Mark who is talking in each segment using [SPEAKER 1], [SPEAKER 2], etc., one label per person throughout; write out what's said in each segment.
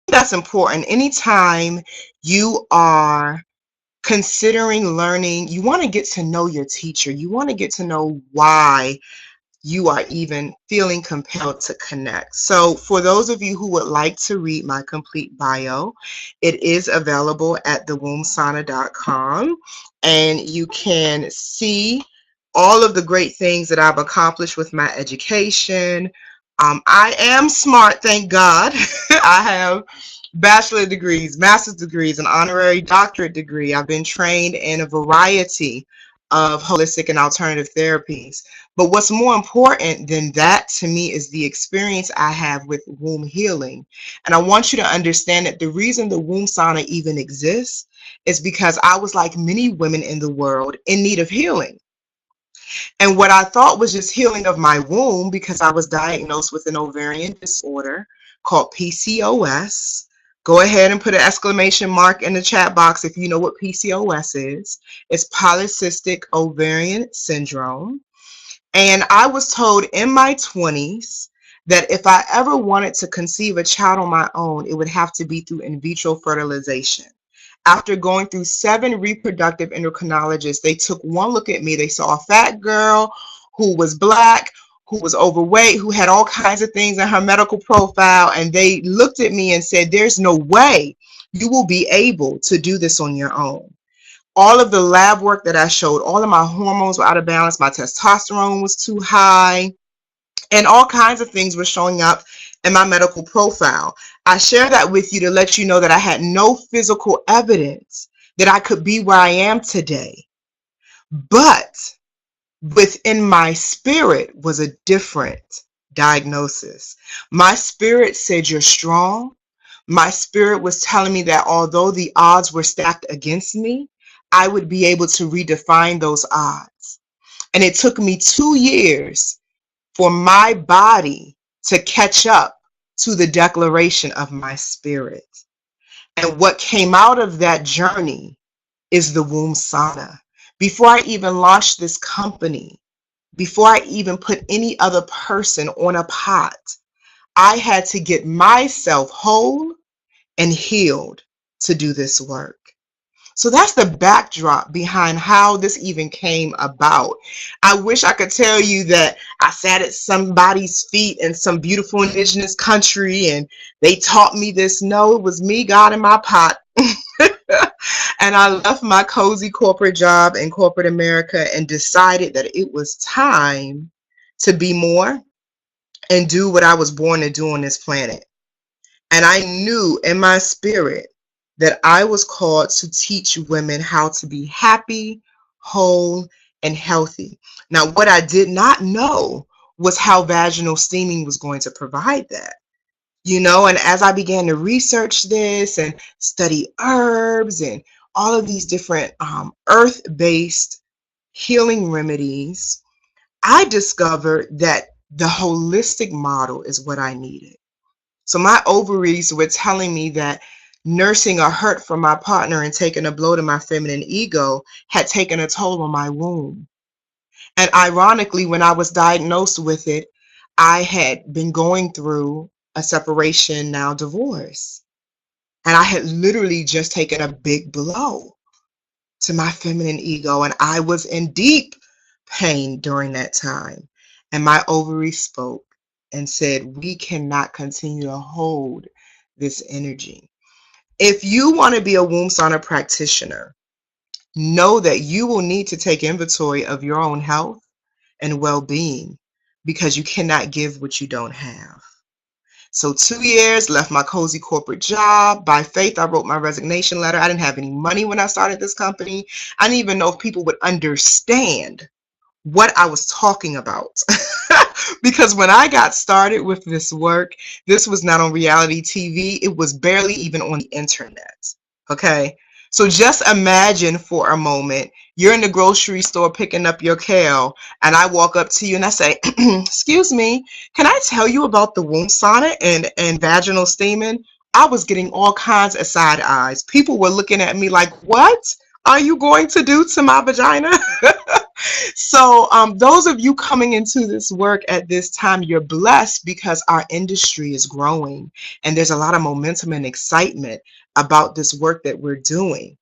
[SPEAKER 1] That's important. Anytime you are considering learning, you want to get to know your teacher. You want to get to know why you are even feeling compelled to connect. So for those of you who would like to read my complete bio, it is available at thewombsauna.com, and you can see all of the great things that I've accomplished with my education. I am smart, thank God. I have bachelor degrees, master's degrees, an honorary doctorate degree. I've been trained in a variety of holistic and alternative therapies. But what's more important than that to me is the experience I have with womb healing. And I want you to understand that the reason the womb sauna even exists is because I was like many women in the world in need of healing. And what I thought was just healing of my womb, because I was diagnosed with an ovarian disorder called PCOS. Go ahead and put an exclamation mark in the chat box if you know what PCOS is. It's polycystic ovarian syndrome. And I was told in my 20s that if I ever wanted to conceive a child on my own, it would have to be through in vitro fertilization. After going through 7 reproductive endocrinologists, they took one look at me. They saw a fat girl who was Black, who was overweight, who had all kinds of things in her medical profile, and they looked at me and said, there's no way you will be able to do this on your own. All of the lab work that I showed, all of my hormones were out of balance, my testosterone was too high, and all kinds of things were showing up in my medical profile. I share that with you to let you know that I had no physical evidence that I could be where I am today. But within my spirit was a different diagnosis. My spirit said, you're strong. My spirit was telling me that although the odds were stacked against me, I would be able to redefine those odds. And it took me 2 years for my body to catch up to the declaration of my spirit. And what came out of that journey is the womb sauna. Before I even launched this company, before I even put any other person on a pot, I had to get myself whole and healed to do this work. So that's the backdrop behind how this even came about. I wish I could tell you that I sat at somebody's feet in some beautiful indigenous country and they taught me this. No, it was me, God, in my pot. And I left my cozy corporate job in corporate America and decided that it was time to be more and do what I was born to do on this planet. And I knew in my spirit that I was called to teach women how to be happy, whole, and healthy. Now, what I did not know was how vaginal steaming was going to provide that. And as I began to research this and study herbs and all of these different earth-based healing remedies, I discovered that the holistic model is what I needed. So my ovaries were telling me that nursing a hurt from my partner and taking a blow to my feminine ego had taken a toll on my womb. And ironically, when I was diagnosed with it, I had been going through a separation, now divorce. And I had literally just taken a big blow to my feminine ego. And I was in deep pain during that time. And my ovaries spoke and said, we cannot continue to hold this energy. If you want to be a womb sauna practitioner, know that you will need to take inventory of your own health and well-being, because you cannot give what you don't have. So 2 years, left my cozy corporate job. By faith, I wrote my resignation letter. I didn't have any money when I started this company. I didn't even know if people would understand what I was talking about. Because when I got started with this work, this was not on reality TV. It was barely even on the internet. Okay. So just imagine for a moment, you're in the grocery store picking up your kale, and I walk up to you and I say, excuse me, can I tell you about the womb sauna and vaginal steaming? I was getting all kinds of side eyes. People were looking at me like, what are you going to do to my vagina? So, those of you coming into this work at this time, you're blessed because our industry is growing and there's a lot of momentum and excitement about this work that we're doing.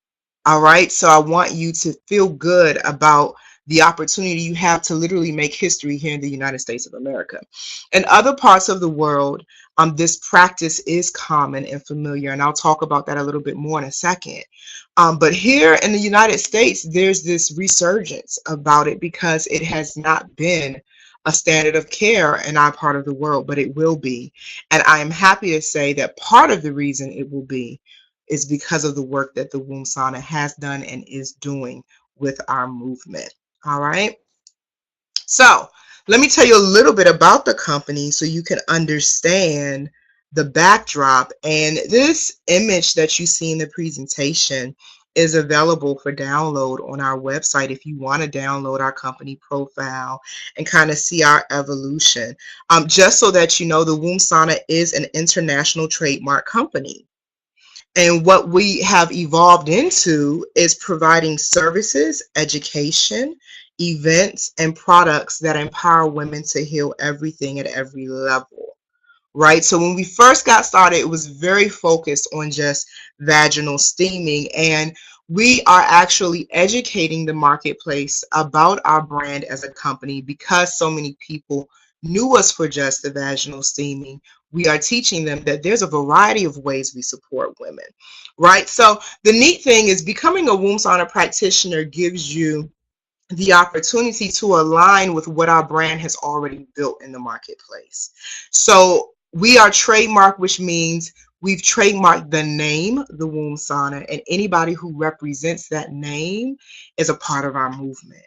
[SPEAKER 1] All right. So, I want you to feel good about the opportunity you have to literally make history here in the United States of America. In other parts of the world, this practice is common and familiar, and I'll talk about that a little bit more in a second. But here in the United States, there's this resurgence about it because it has not been a standard of care in our part of the world, but it will be. And I am happy to say that part of the reason it will be is because of the work that the womb sauna has done and is doing with our movement. All right. So let me tell you a little bit about the company so you can understand the backdrop. And this image that you see in the presentation is available for download on our website if you want to download our company profile and kind of see our evolution. Just so that you know, the Womb Sauna is an international trademark company. And what we have evolved into is providing services, education, events, and products that empower women to heal everything at every level. Right? So when we first got started, it was very focused on just vaginal steaming. And we are actually educating the marketplace about our brand as a company because so many people knew us for just the vaginal steaming. We are teaching them that there's a variety of ways we support women, right? So the neat thing is becoming a womb sauna practitioner gives you the opportunity to align with what our brand has already built in the marketplace. So we are trademarked, which means we've trademarked the name, the womb sauna, and anybody who represents that name is a part of our movement.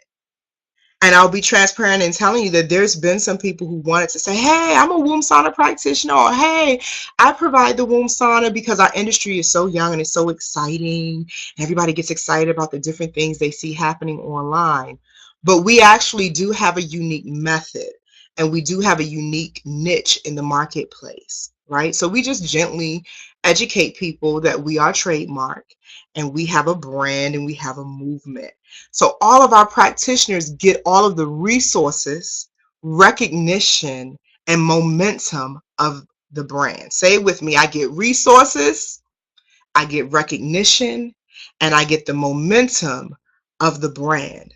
[SPEAKER 1] And I'll be transparent in telling you that there's been some people who wanted to say, hey, I'm a womb sauna practitioner, or hey, I provide the womb sauna, because our industry is so young and it's so exciting. Everybody gets excited about the different things they see happening online. But we actually do have a unique method and we do have a unique niche in the marketplace, right? So we just gently educate people that we are trademarked and we have a brand and we have a movement. So all of our practitioners get all of the resources, recognition, and momentum of the brand. Say it with me. I get resources, I get recognition, and I get the momentum of the brand.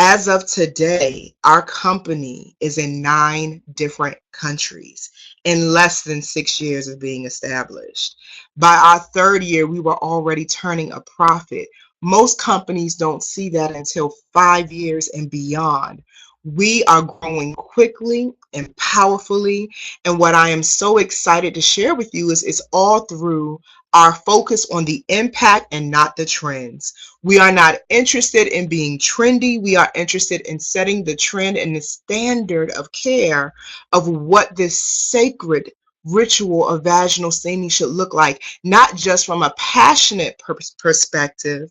[SPEAKER 1] As of today, our company is in 9 different countries in less than 6 years of being established. By our 3rd year, we were already turning a profit. Most companies don't see that until 5 years and beyond. We are growing quickly and powerfully. And what I am so excited to share with you is it's all through our focus on the impact and not the trends. We are not interested in being trendy. We are interested in setting the trend and the standard of care of what this sacred ritual of vaginal steaming should look like, not just from a passionate perspective,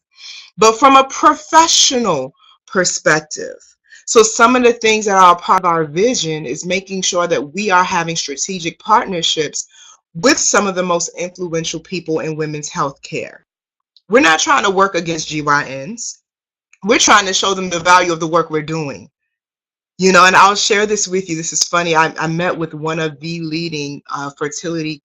[SPEAKER 1] but from a professional perspective. So some of the things that are part of our vision is making sure that we are having strategic partnerships with some of the most influential people in women's health care. We're not trying to work against GYNs. We're trying to show them the value of the work we're doing. You know, and I'll share this with you. This is funny. I met with one of the leading fertility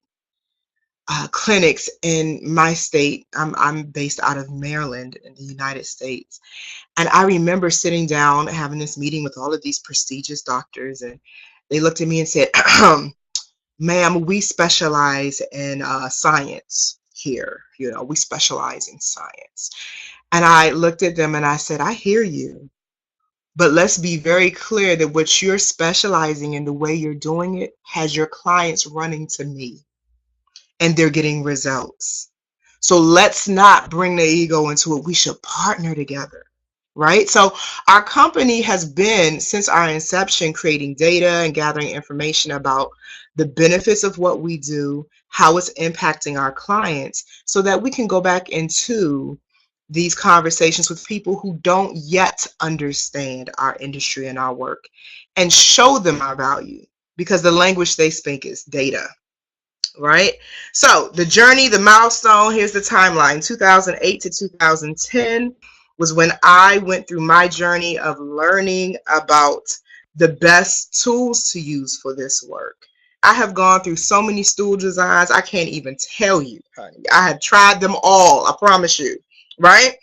[SPEAKER 1] clinics in my state. I'm based out of Maryland in the United States. And I remember sitting down, having this meeting with all of these prestigious doctors, and they looked at me and said, ma'am, we specialize in science here. You know, we specialize in science. And I looked at them and I said, I hear you. But let's be very clear that what you're specializing in, the way you're doing it, has your clients running to me and they're getting results. So let's not bring the ego into it. We should partner together, right? So our company has been, since our inception, creating data and gathering information about the benefits of what we do, how it's impacting our clients, so that we can go back into these conversations with people who don't yet understand our industry and our work and show them our value, because the language they speak is data. Right? So the journey, the milestone, here's the timeline: 2008 to 2010. was when I went through my journey of learning about the best tools to use for this work. I have gone through so many stool designs, I can't even tell you, honey. I have tried them all, I promise you, right?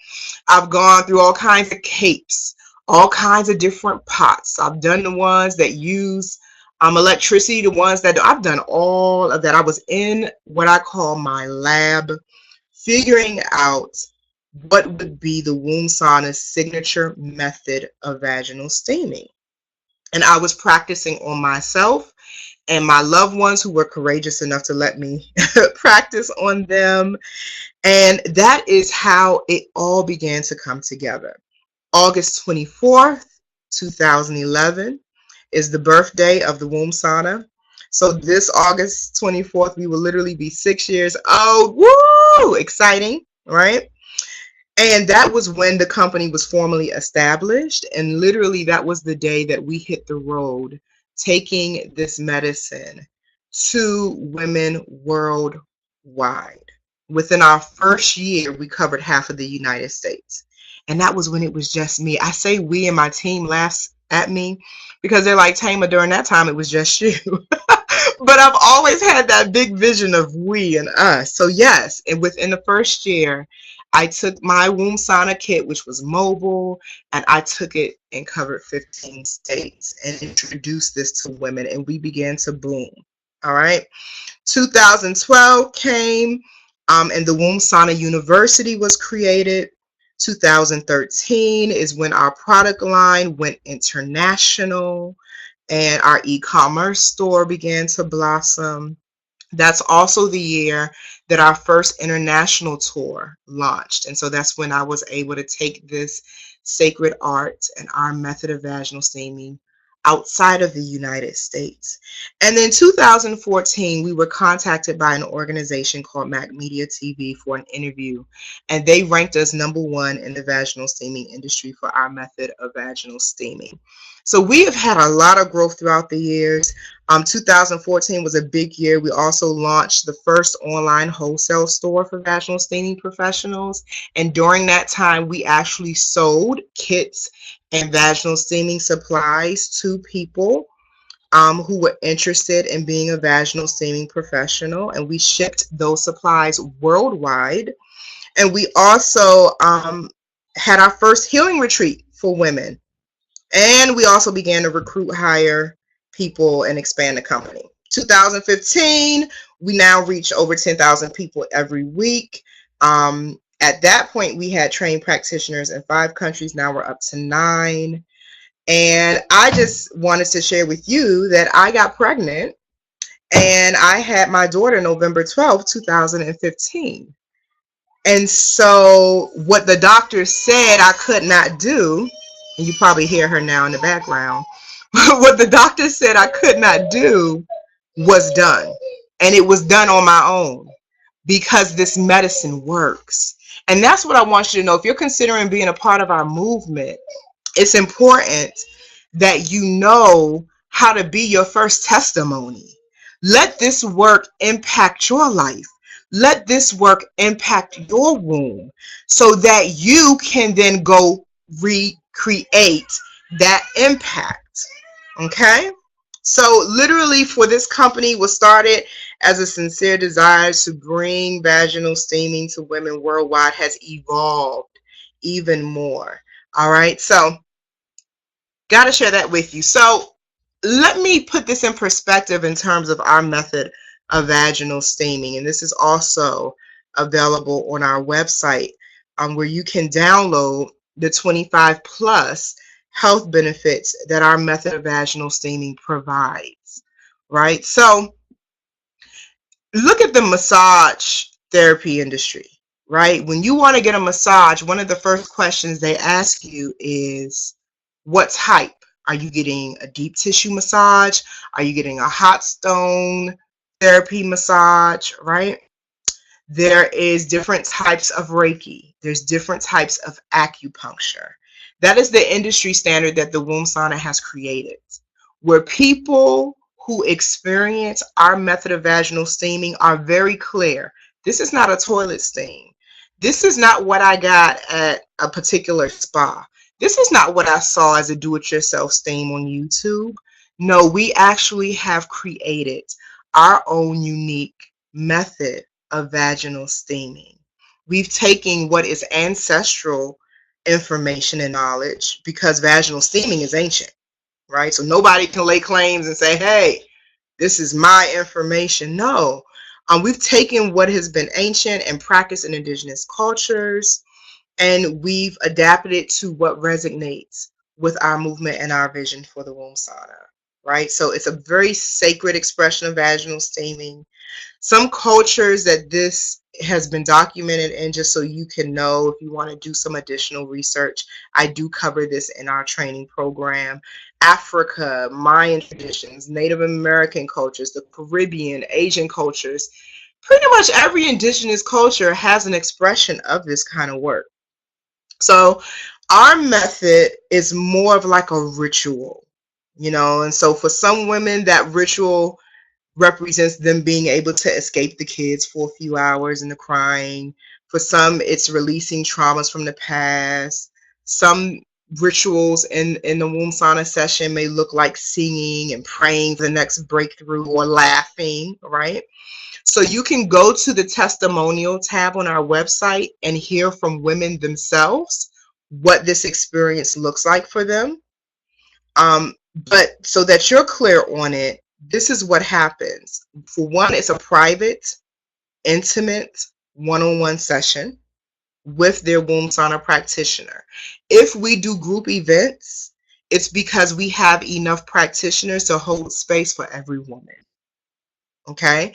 [SPEAKER 1] I've gone through all kinds of capes, all kinds of different pots. I've done the ones that use electricity, the ones that I've done all of that. I was in what I call my lab, figuring out what would be the womb sauna's signature method of vaginal steaming. And I was practicing on myself and my loved ones who were courageous enough to let me practice on them. And that is how it all began to come together. August 24th, 2011 is the birthday of the womb sauna. So this August 24th, we will literally be 6 years old. Woo! Exciting, right? And that was when the company was formally established. And literally that was the day that we hit the road, taking this medicine to women worldwide. Within our first year, we covered half of the United States. And that was when it was just me. I say we, and my team laughs at me because they're like, Tama, during that time, it was just you. But I've always had that big vision of we and us. So yes, and within the first year, I took my womb sauna kit, which was mobile, and I took it and covered 15 states and introduced this to women, and we began to boom. All right. 2012 came, and the Womb Sauna University was created. 2013 is when our product line went international and our e-commerce store began to blossom. That's also the year that our first international tour launched. And so that's when I was able to take this sacred art and our method of vaginal steaming outside of the United States. And then 2014, we were contacted by an organization called Mac Media TV for an interview, and they ranked us #1 in the vaginal steaming industry for our method of vaginal steaming. So we have had a lot of growth throughout the years. 2014 was a big year. We also launched the first online wholesale store for vaginal steaming professionals. And during that time, we actually sold kits and vaginal steaming supplies to people who were interested in being a vaginal steaming professional. And we shipped those supplies worldwide. And we also had our first healing retreat for women. And we also began to recruit, hire people, and expand the company. 2015, we now reach over 10,000 people every week. At that point, we had trained practitioners in 5 countries. Now we're up to 9. And I just wanted to share with you that I got pregnant and I had my daughter November 12th, 2015. And so what the doctor said I could not do, and you probably hear her now in the background, what the doctor said I could not do was done. And it was done on my own because this medicine works. And that's what I want you to know. If you're considering being a part of our movement, it's important that you know how to be your first testimony. Let this work impact your life. Let this work impact your womb so that you can then go recreate that impact. Okay? So literally for this company was started as a sincere desire to bring vaginal steaming to women worldwide, has evolved even more. All right? So got to share that with you. So let me put this in perspective in terms of our method of vaginal steaming. And this is also available on our website where you can download the 25 plus health benefits that our method of vaginal steaming provides, right? So look at the massage therapy industry, right? When you want to get a massage, one of the first questions they ask you is, what type? Are you getting a deep tissue massage? Are you getting a hot stone therapy massage, right? There is different types of Reiki. There's different types of acupuncture. That is the industry standard that the Womb Sauna has created, where people who experience our method of vaginal steaming are very clear. This is not a toilet steam. This is not what I got at a particular spa. This is not what I saw as a do-it-yourself steam on YouTube. No, we actually have created our own unique method of vaginal steaming. We've taken what is ancestral information and knowledge, because vaginal steaming is ancient, right? So nobody can lay claims and say, hey, this is my information. No, we've taken what has been ancient and practiced in indigenous cultures, and we've adapted it to what resonates with our movement and our vision for the womb sauna, right? So it's a very sacred expression of vaginal steaming. Some cultures that this has been documented in, just so you can know if you want to do some additional research, I do cover this in our training program. Africa, Mayan traditions, Native American cultures, the Caribbean, Asian cultures, pretty much every indigenous culture has an expression of this kind of work. So our method is more of like a ritual, and so for some women, that ritual represents them being able to escape the kids for a few hours and the crying. For some, it's releasing traumas from the past. Some rituals in the womb sauna session may look like singing and praying for the next breakthrough, or laughing, right? So you can go to the testimonial tab on our website and hear from women themselves what this experience looks like for them. But so that you're clear on it, this is what happens. For one, it's a private, intimate, one-on-one session with their womb sauna practitioner. If we do group events, it's because we have enough practitioners to hold space for every woman. Okay?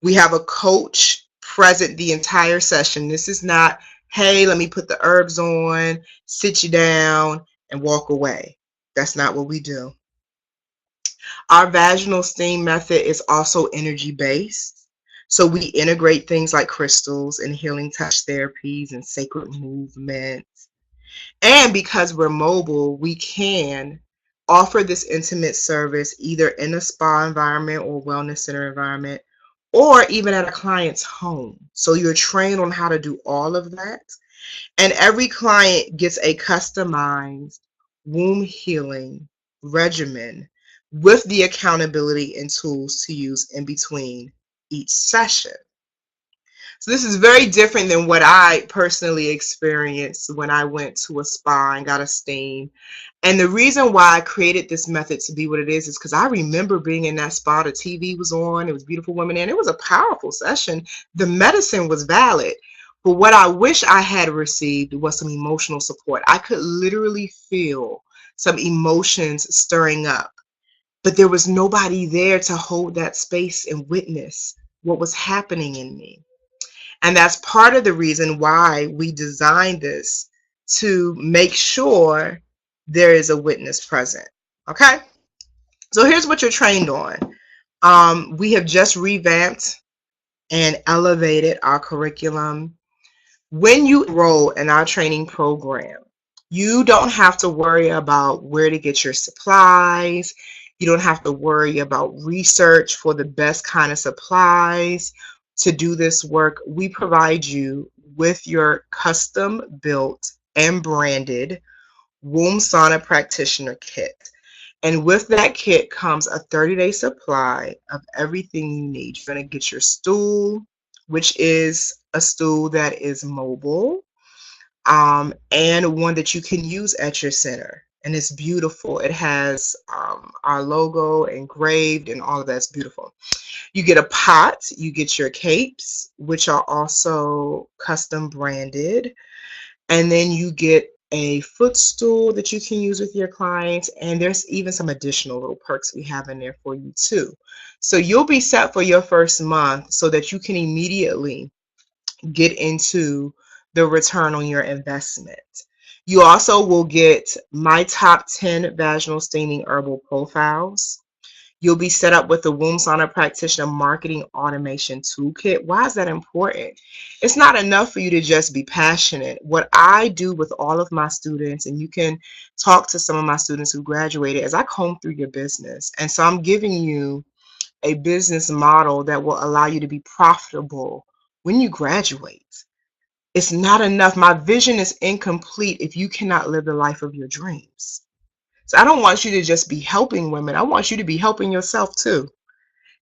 [SPEAKER 1] We have a coach present the entire session. This is not, hey, let me put the herbs on, sit you down, and walk away. That's not what we do. Our vaginal steam method is also energy based. So we integrate things like crystals and healing touch therapies and sacred movements. And because we're mobile, we can offer this intimate service either in a spa environment or wellness center environment, or even at a client's home. So you're trained on how to do all of that. And every client gets a customized womb healing regimen with the accountability and tools to use in between each session. So this is very different than what I personally experienced when I went to a spa and got a steam. And the reason why I created this method to be what it is because I remember being in that spa. The TV was on. It was beautiful women, and it was a powerful session. The medicine was valid. But what I wish I had received was some emotional support. I could literally feel some emotions stirring up, but there was nobody there to hold that space and witness what was happening in me. And that's part of the reason why we designed this, to make sure there is a witness present. Okay? So here's what you're trained on. We have just revamped and elevated our curriculum. When you enroll in our training program, you don't have to worry about where to get your supplies. You don't have to worry about research for the best kind of supplies to do this work. We provide you with your custom built and branded womb sauna practitioner kit. And with that kit comes a 30-day supply of everything you need. You're going to get your stool, which is a stool that is mobile, and one that you can use at your center. And it's beautiful. It has our logo engraved and all of that's beautiful. You get a pot, you get your capes, which are also custom branded. And then you get a footstool that you can use with your clients. And there's even some additional little perks we have in there for you too. So you'll be set for your first month so that you can immediately get into the return on your investment. You also will get my top 10 vaginal steaming herbal profiles. You'll be set up with the Womb Sauna Practitioner Marketing Automation Toolkit. Why is that important? It's not enough for you to just be passionate. What I do with all of my students, and you can talk to some of my students who graduated, is I comb through your business. And so I'm giving you a business model that will allow you to be profitable when you graduate. It's not enough. My vision is incomplete if you cannot live the life of your dreams. So I don't want you to just be helping women. I want you to be helping yourself too.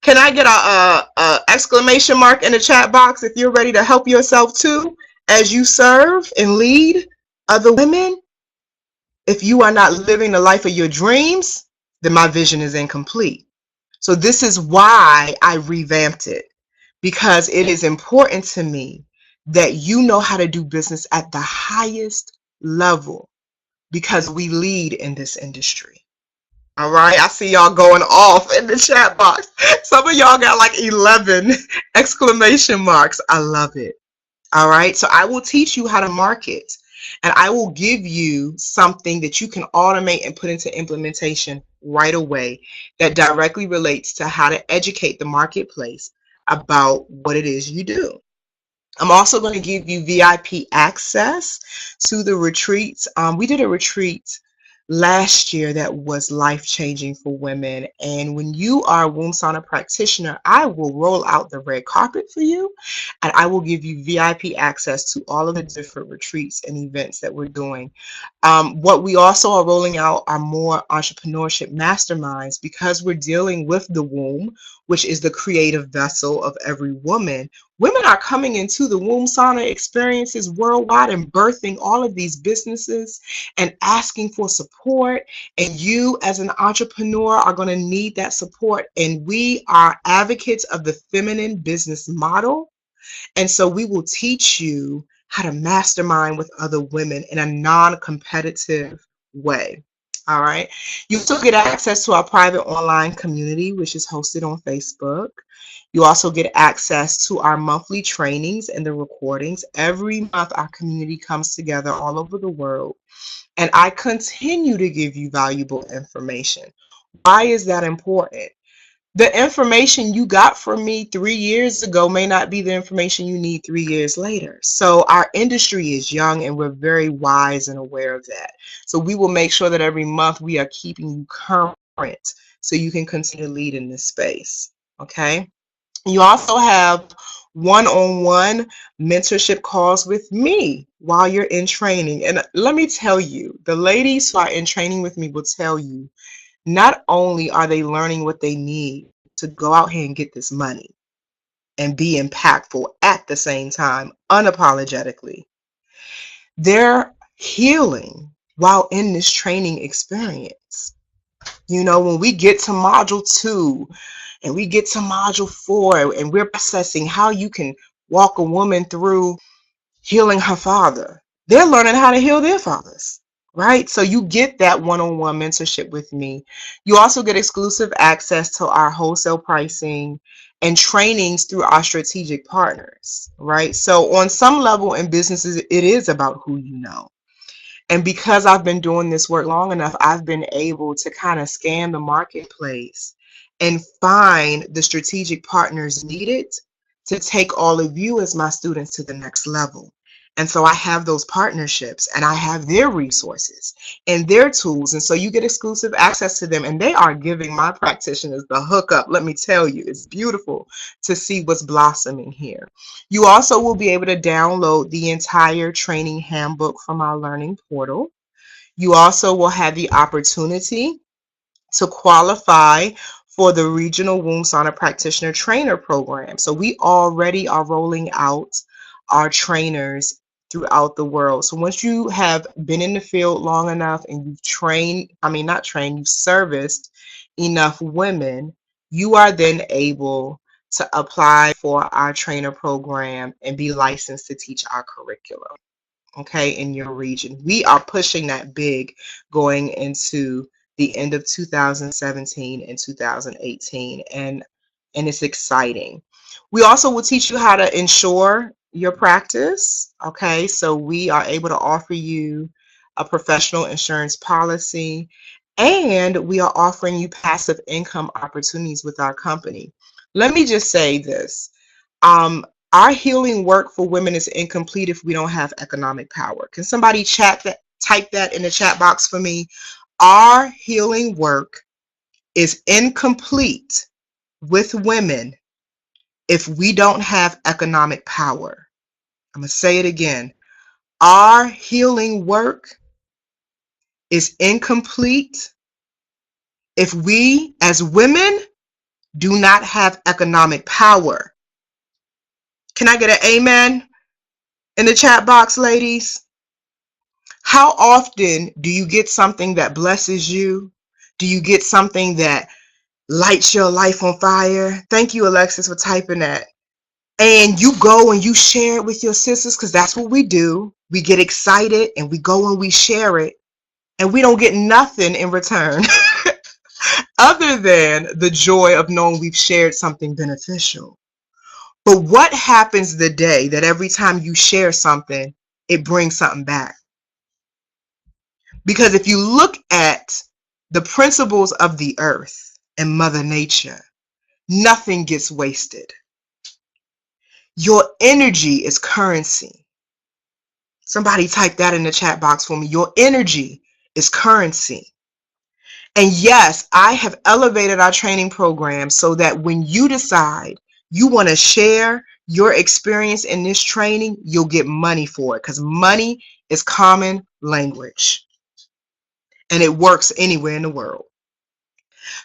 [SPEAKER 1] Can I get a exclamation mark in the chat box if you're ready to help yourself too as you serve and lead other women? If you are not living the life of your dreams, then my vision is incomplete. So this is why I revamped it, because it is important to me that you know how to do business at the highest level, because we lead in this industry. All right, I see y'all going off in the chat box. Some of y'all got like 11 exclamation marks. I love it. All right, so I will teach you how to market, and I will give you something that you can automate and put into implementation right away that directly relates to how to educate the marketplace about what it is you do. I'm also going to give you VIP access to the retreats. We did a retreat last year that was life-changing for women. And when you are a womb sauna practitioner, I will roll out the red carpet for you, and I will give you VIP access to all of the different retreats and events that we're doing. What we also are rolling out are more entrepreneurship masterminds, because we're dealing with the womb, which is the creative vessel of every woman. Women are coming into the womb sauna experiences worldwide and birthing all of these businesses and asking for support. And you, as an entrepreneur, are going to need that support. And we are advocates of the feminine business model. And so we will teach you how to mastermind with other women in a non-competitive way. All right. You still get access to our private online community, which is hosted on Facebook. You also get access to our monthly trainings and the recordings. Every month, our community comes together all over the world, and I continue to give you valuable information. Why is that important? The information you got from me 3 years ago may not be the information you need 3 years later. So our industry is young, and we're very wise and aware of that. So we will make sure that every month we are keeping you current so you can continue to lead in this space. Okay. You also have one-on-one mentorship calls with me while you're in training. And let me tell you, the ladies who are in training with me will tell you, not only are they learning what they need to go out here and get this money and be impactful at the same time, unapologetically, they're healing while in this training experience. You know, when we get to module 2 and we get to module 4 and we're processing how you can walk a woman through healing her father, they're learning how to heal their fathers, right? So you get that one-on-one mentorship with me. You also get exclusive access to our wholesale pricing and trainings through our strategic partners, right? So on some level in businesses, it is about who you know. And because I've been doing this work long enough, I've been able to kind of scan the marketplace and find the strategic partners needed to take all of you as my students to the next level. And so I have those partnerships, and I have their resources and their tools. And so you get exclusive access to them, and they are giving my practitioners the hookup. Let me tell you, it's beautiful to see what's blossoming here. You also will be able to download the entire training handbook from our learning portal. You also will have the opportunity to qualify for the Regional Womb Sauna Practitioner Trainer Program. So we already are rolling out our trainers throughout the world. So once you have been in the field long enough and you've you've serviced enough women, you are then able to apply for our trainer program and be licensed to teach our curriculum, okay, in your region. We are pushing that big going into the end of 2017 and 2018, and it's exciting. We also will teach you how to insure your practice, okay? So we are able to offer you a professional insurance policy, and we are offering you passive income opportunities with our company. Let me just say this. Our healing work for women is incomplete if we don't have economic power. Can somebody type that in the chat box for me? Our healing work is incomplete with women if we don't have economic power. I'm going to say it again. Our healing work is incomplete if we as women do not have economic power. Can I get an amen in the chat box, ladies? How often do you get something that blesses you? Do you get something that lights your life on fire? Thank you, Alexis, for typing that. And you go and you share it with your sisters, because that's what we do. We get excited and we go and we share it, and we don't get nothing in return other than the joy of knowing we've shared something beneficial. But what happens the day that every time you share something, it brings something back? Because if you look at the principles of the earth and Mother Nature, nothing gets wasted. Your energy is currency. Somebody type that in the chat box for me. Your energy is currency. And yes, I have elevated our training program so that when you decide you want to share your experience in this training, you'll get money for it, because money is common language and it works anywhere in the world.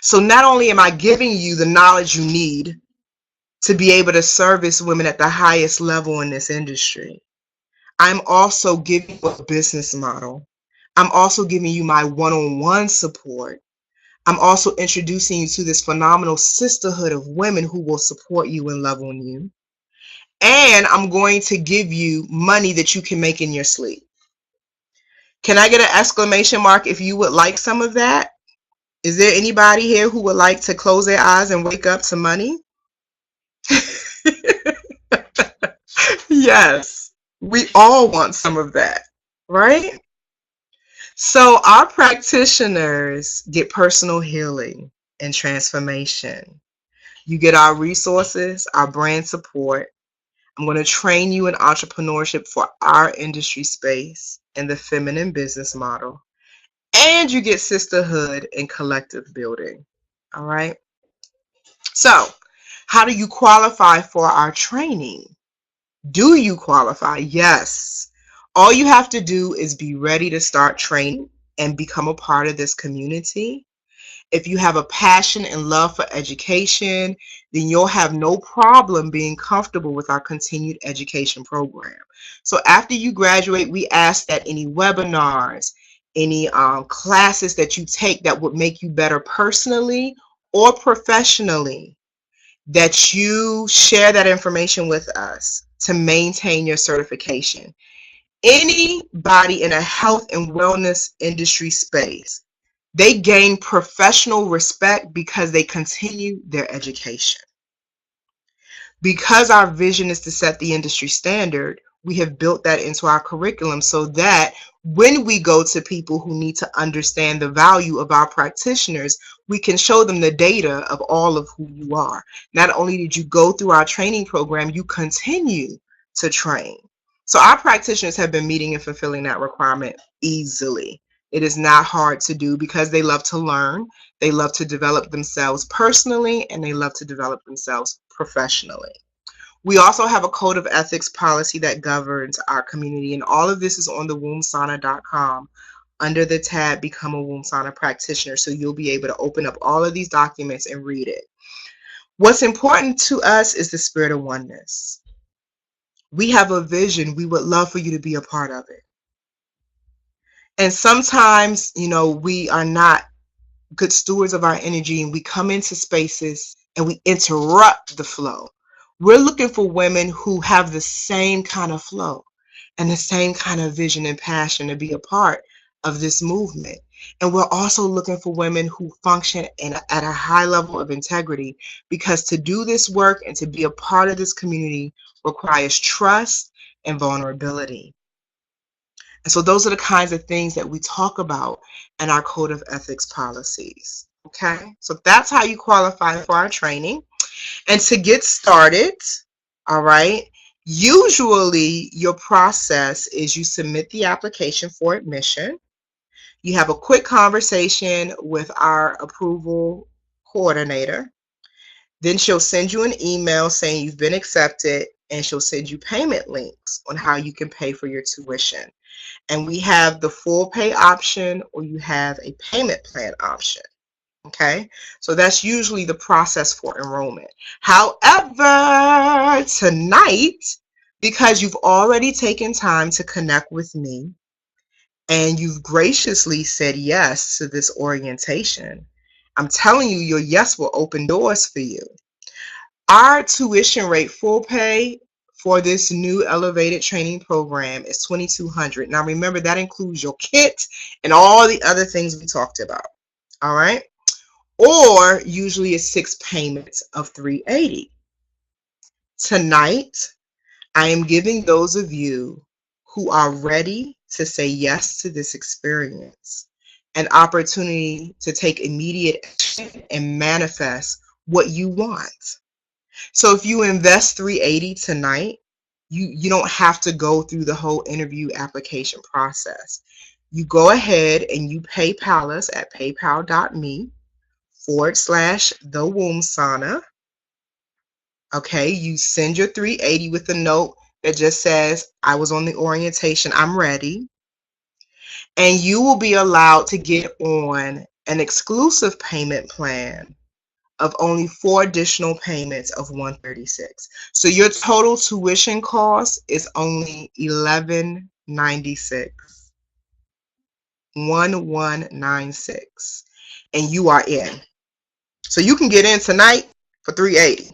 [SPEAKER 1] So not only am I giving you the knowledge you need to be able to service women at the highest level in this industry, I'm also giving you a business model. I'm also giving you my one-on-one support. I'm also introducing you to this phenomenal sisterhood of women who will support you and love on you. And I'm going to give you money that you can make in your sleep. Can I get an exclamation mark if you would like some of that? Is there anybody here who would like to close their eyes and wake up to money? Yes, we all want some of that, right? So our practitioners get personal healing and transformation. You get our resources, our brand support. I'm going to train you in entrepreneurship for our industry space and the feminine business model. And you get sisterhood and collective building. All right. So how do you qualify for our training? Do you qualify? Yes. All you have to do is be ready to start training and become a part of this community. If you have a passion and love for education, then you'll have no problem being comfortable with our continued education program. So after you graduate, we ask that any webinars, any classes that you take that would make you better personally or professionally, that you share that information with us to maintain your certification. Anybody in a health and wellness industry space, they gain professional respect because they continue their education. Because our vision is to set the industry standard, we have built that into our curriculum so that when we go to people who need to understand the value of our practitioners, we can show them the data of all of who you are. Not only did you go through our training program, you continue to train. So our practitioners have been meeting and fulfilling that requirement easily. It is not hard to do because they love to learn, they love to develop themselves personally, and they love to develop themselves professionally. We also have a code of ethics policy that governs our community, and all of this is on the wombsauna.com under the tab Become a Womb Sauna Practitioner, so you'll be able to open up all of these documents and read it. What's important to us is the spirit of oneness. We have a vision. We would love for you to be a part of it. And sometimes, we are not good stewards of our energy, and we come into spaces and we interrupt the flow. We're looking for women who have the same kind of flow and the same kind of vision and passion to be a part of this movement. And we're also looking for women who function at a high level of integrity, because to do this work and to be a part of this community requires trust and vulnerability. And so those are the kinds of things that we talk about in our code of ethics policies. Okay, so that's how you qualify for our training. And to get started, all right, usually your process is you submit the application for admission. You have a quick conversation with our approval coordinator. Then she'll send you an email saying you've been accepted, and she'll send you payment links on how you can pay for your tuition. And we have the full pay option, or you have a payment plan option. Okay, so that's usually the process for enrollment. However, tonight, because you've already taken time to connect with me and you've graciously said yes to this orientation, I'm telling you, your yes will open doors for you. Our tuition rate, full pay, for this new elevated training program is $2,200. Now remember, that includes your kit and all the other things we talked about. All right. Or usually it's 6 payments of $380. Tonight, I am giving those of you who are ready to say yes to this experience an opportunity to take immediate action and manifest what you want. So if you invest $380 tonight, you don't have to go through the whole interview application process. You go ahead and you PayPal us at paypal.me/the womb sauna. Okay, you send your $380 with a note that just says, I was on the orientation, I'm ready. And you will be allowed to get on an exclusive payment plan of only 4 additional payments of $136. So your total tuition cost is only $1196. $1196. And you are in. So you can get in tonight for $380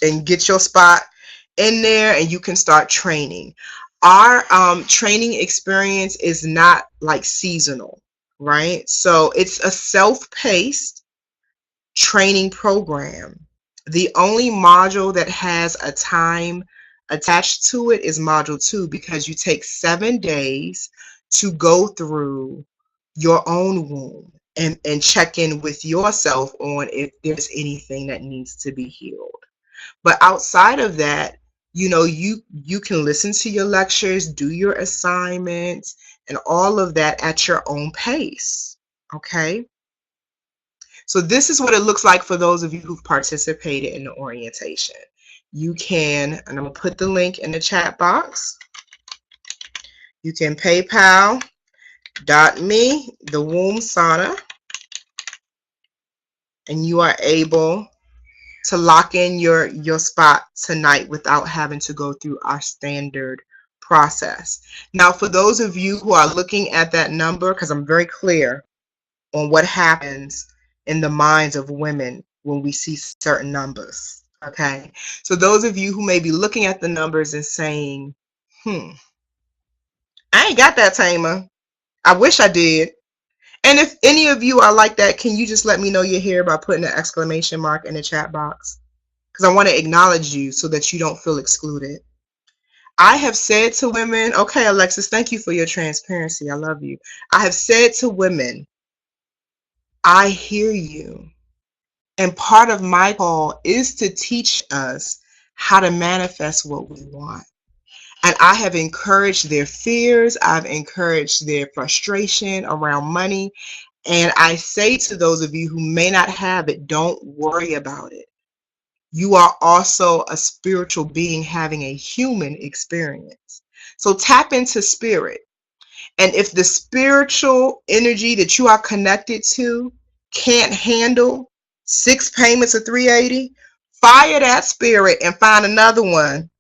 [SPEAKER 1] and get your spot in there, and you can start training. Our training experience is not like seasonal, right? So it's a self-paced training program. The only module that has a time attached to it is module 2, because you take 7 days to go through your own womb and check in with yourself on if there's anything that needs to be healed. But outside of that, you can listen to your lectures, do your assignments, and all of that at your own pace. Okay? So this is what it looks like for those of you who've participated in the orientation. You can, and I'm going to put the link in the chat box. You can PayPal.me, the womb sauna, and you are able to lock in your spot tonight without having to go through our standard process. Now, for those of you who are looking at that number, because I'm very clear on what happens in the minds of women when we see certain numbers, okay? So those of you who may be looking at the numbers and saying, I ain't got that, Tamer. I wish I did. And if any of you are like that, can you just let me know you're here by putting an exclamation mark in the chat box? Because I want to acknowledge you so that you don't feel excluded. I have said to women, okay, Alexis, thank you for your transparency. I love you. I have said to women, I hear you. And part of my call is to teach us how to manifest what we want. And I have encouraged their fears. I've encouraged their frustration around money. And I say to those of you who may not have it, don't worry about it. You are also a spiritual being having a human experience. So tap into spirit. And if the spiritual energy that you are connected to can't handle 6 payments of $380, fire that spirit and find another one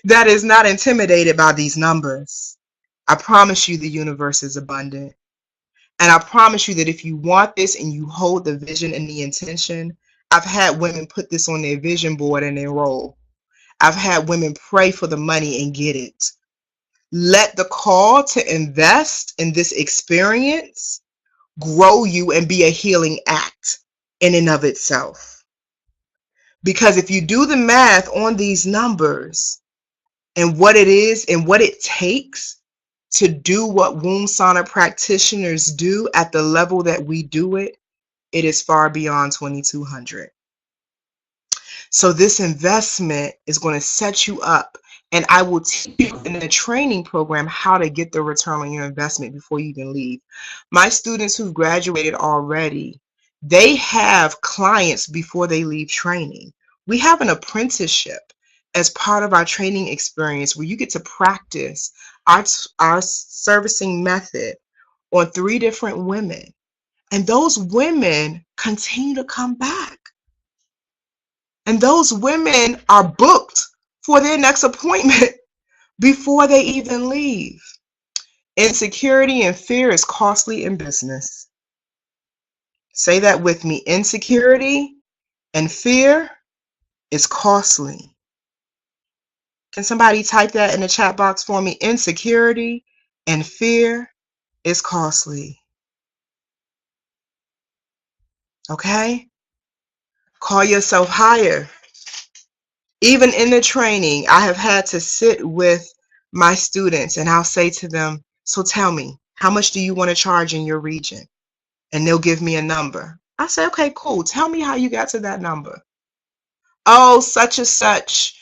[SPEAKER 1] that is not intimidated by these numbers. I promise you the universe is abundant. And I promise you that if you want this and you hold the vision and the intention, I've had women put this on their vision board and enroll. I've had women pray for the money and get it. Let the call to invest in this experience grow you and be a healing act in and of itself. Because if you do the math on these numbers and what it is and what it takes to do what womb sauna practitioners do at the level that we do it, it is far beyond 2,200. So this investment is going to set you up, and I will teach you in the training program how to get the return on your investment before you even leave. My students who've graduated already, they have clients before they leave training. We have an apprenticeship as part of our training experience where you get to practice our, our servicing method on 3 different women. And those women continue to come back. And those women are booked for their next appointment before they even leave. Insecurity and fear is costly in business. Say that with me. Insecurity and fear is costly. Can somebody type that in the chat box for me? Insecurity and fear is costly. Okay? Call yourself higher. Even in the training, I have had to sit with my students and I'll say to them, so tell me, how much do you want to charge in your region? And they'll give me a number. I say, okay, cool. Tell me how you got to that number. Oh, such and such,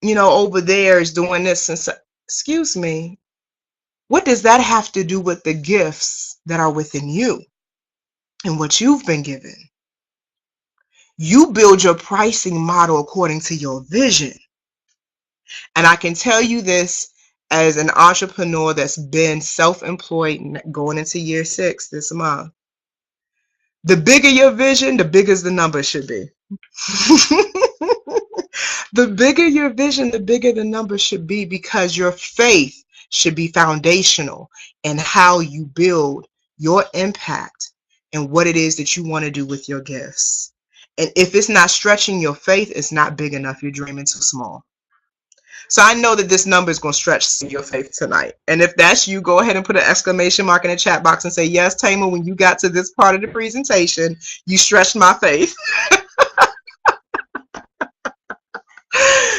[SPEAKER 1] over there is doing this and such. Excuse me. What does that have to do with the gifts that are within you and what you've been given? You build your pricing model according to your vision. And I can tell you this as an entrepreneur that's been self-employed going into year 6 this month. The bigger your vision, the bigger the number should be. The bigger your vision, the bigger the number should be, because your faith should be foundational in how you build your impact and what it is that you want to do with your gifts. And if it's not stretching your faith, it's not big enough. You're dreaming too small. So I know that this number is going to stretch your faith tonight. And if that's you, go ahead and put an exclamation mark in the chat box and say, yes, Tamar, when you got to this part of the presentation, you stretched my faith.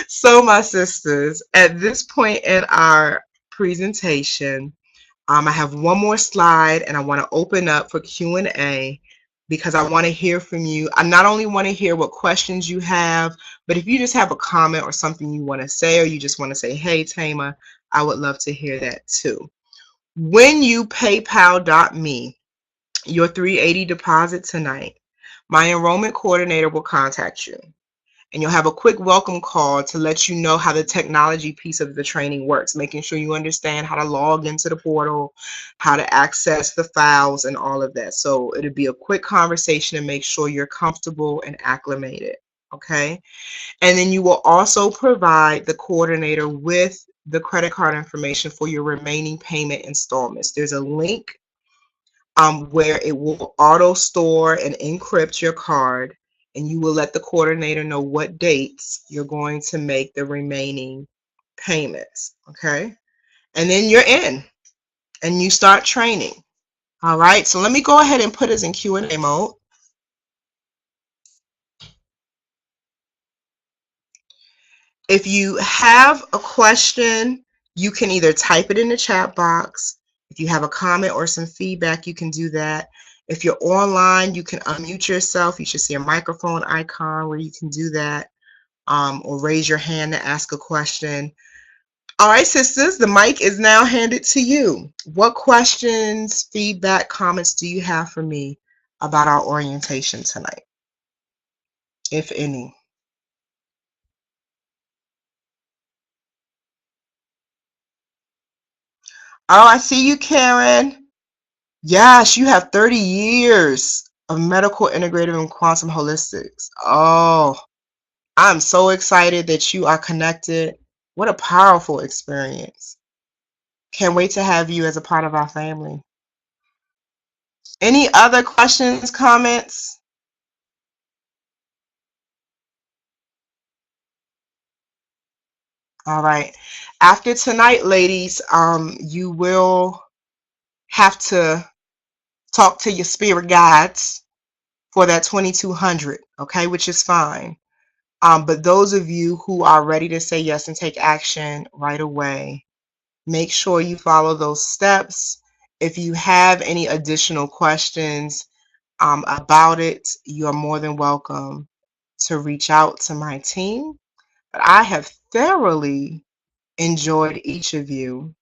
[SPEAKER 1] So my sisters, at this point in our presentation, I have one more slide and I want to open up for Q&A because I want to hear from you. I not only want to hear what questions you have, but if you just have a comment or something you want to say, or you just want to say, hey, Tamar, I would love to hear that too. When you PayPal.me your $380 deposit tonight, my enrollment coordinator will contact you. And you'll have a quick welcome call to let you know how the technology piece of the training works, making sure you understand how to log into the portal, how to access the files, and all of that. So it'll be a quick conversation to make sure you're comfortable and acclimated, okay? And then you will also provide the coordinator with the credit card information for your remaining payment installments. There's a link where it will auto store and encrypt your card, and you will let the coordinator know what dates you're going to make the remaining payments, okay? And then you're in and you start training. All right, so let me go ahead and put us in Q&A mode. If you have a question, you can either type it in the chat box. If you have a comment or some feedback, you can do that. If you're online, you can unmute yourself. You should see a microphone icon where you can do that, or raise your hand to ask a question. All right, sisters, the mic is now handed to you. What questions, feedback, comments do you have for me about our orientation tonight, if any? Oh, I see you, Karen. Yes, you have 30 years of medical integrative and quantum holistics. Oh, I'm so excited that you are connected. What a powerful experience. Can't wait to have you as a part of our family. Any other questions, comments? All right. After tonight, ladies, you will have to talk to your spirit guides for that 2200, okay, which is fine. But those of you who are ready to say yes and take action right away, make sure you follow those steps. If you have any additional questions about it, you are more than welcome to reach out to my team. But I have thoroughly enjoyed each of you.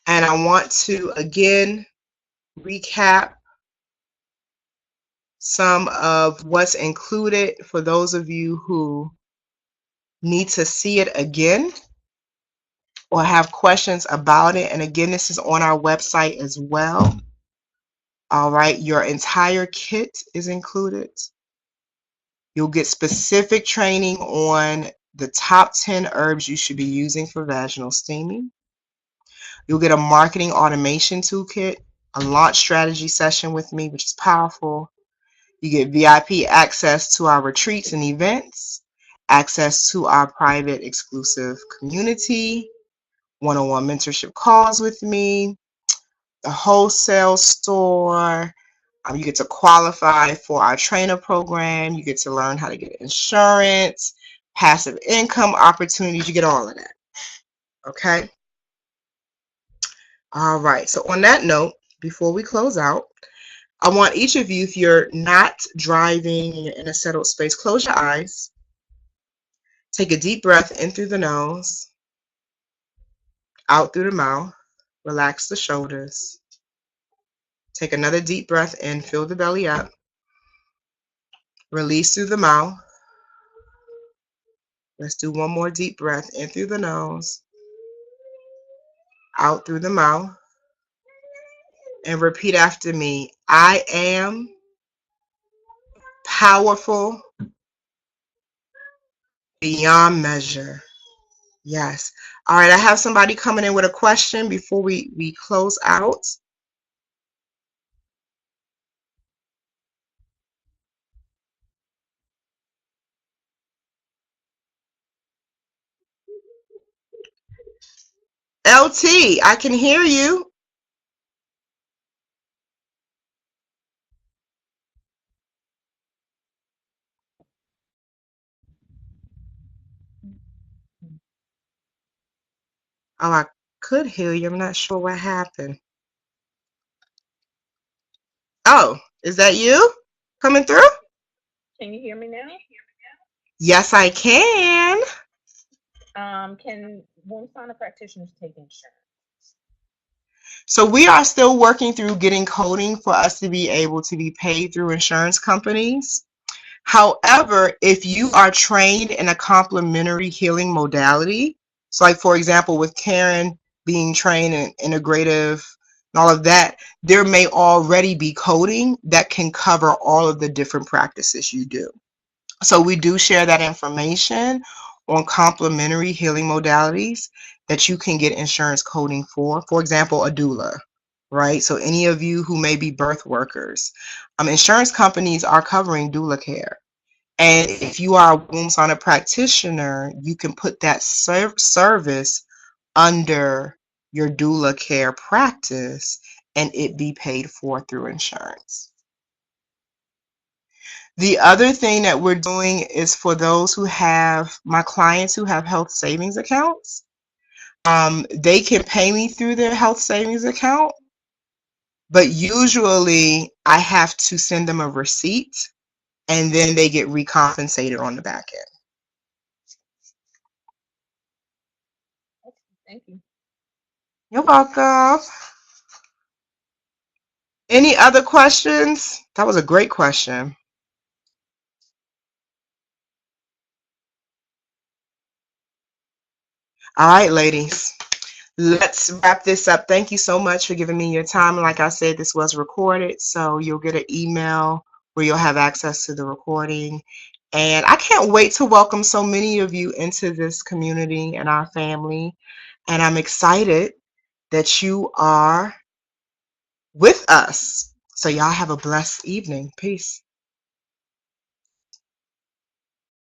[SPEAKER 1] And I want to again recap some of what's included for those of you who need to see it again or have questions about it. And again, this is on our website as well. All right, your entire kit is included. You'll get specific training on the top 10 herbs you should be using for vaginal steaming. You'll get a marketing automation toolkit, a launch strategy session with me, which is powerful. You get VIP access to our retreats and events, access to our private exclusive community, one-on-one mentorship calls with me, the wholesale store. You get to qualify for our trainer program. You get to learn how to get insurance, passive income opportunities. You get all of that. Okay. All right. So on that note, before we close out, I want each of you, if you're not driving and you're in a settled space, close your eyes. Take a deep breath in through the nose, out through the mouth. Relax the shoulders. Take another deep breath in, fill the belly up. Release through the mouth. Let's do one more deep breath in through the nose, out through the mouth. And repeat after me. I am powerful beyond measure. Yes. All right, I have somebody coming in with a question before we close out. LT, I can hear you. Oh, I could hear you. I'm not sure what happened. Oh, is that you coming through?
[SPEAKER 2] Can you hear me now?
[SPEAKER 1] Yes, I can.
[SPEAKER 2] Can Sauna practitioners take insurance?
[SPEAKER 1] So we are still working through getting coding for us to be able to be paid through insurance companies. However, if you are trained in a complementary healing modality, so like for example, with Karen being trained in integrative and all of that, there may already be coding that can cover all of the different practices you do. So we do share that information on complementary healing modalities that you can get insurance coding for. For example, a doula, right? So any of you who may be birth workers, insurance companies are covering doula care. And if you are a womb sauna practitioner, you can put that service under your doula care practice and it be paid for through insurance. The other thing that we're doing is for those who have, my clients who have health savings accounts, they can pay me through their health savings account, but usually I have to send them a receipt and then they get recompensated on the back end.
[SPEAKER 2] Thank you.
[SPEAKER 1] You're welcome. Any other questions? That was a great question. All right, ladies. Let's wrap this up. Thank you so much for giving me your time. Like I said, this was recorded, so you'll get an email where you'll have access to the recording. And I can't wait to welcome so many of you into this community and our family. And I'm excited that you are with us. So y'all have a blessed evening. Peace.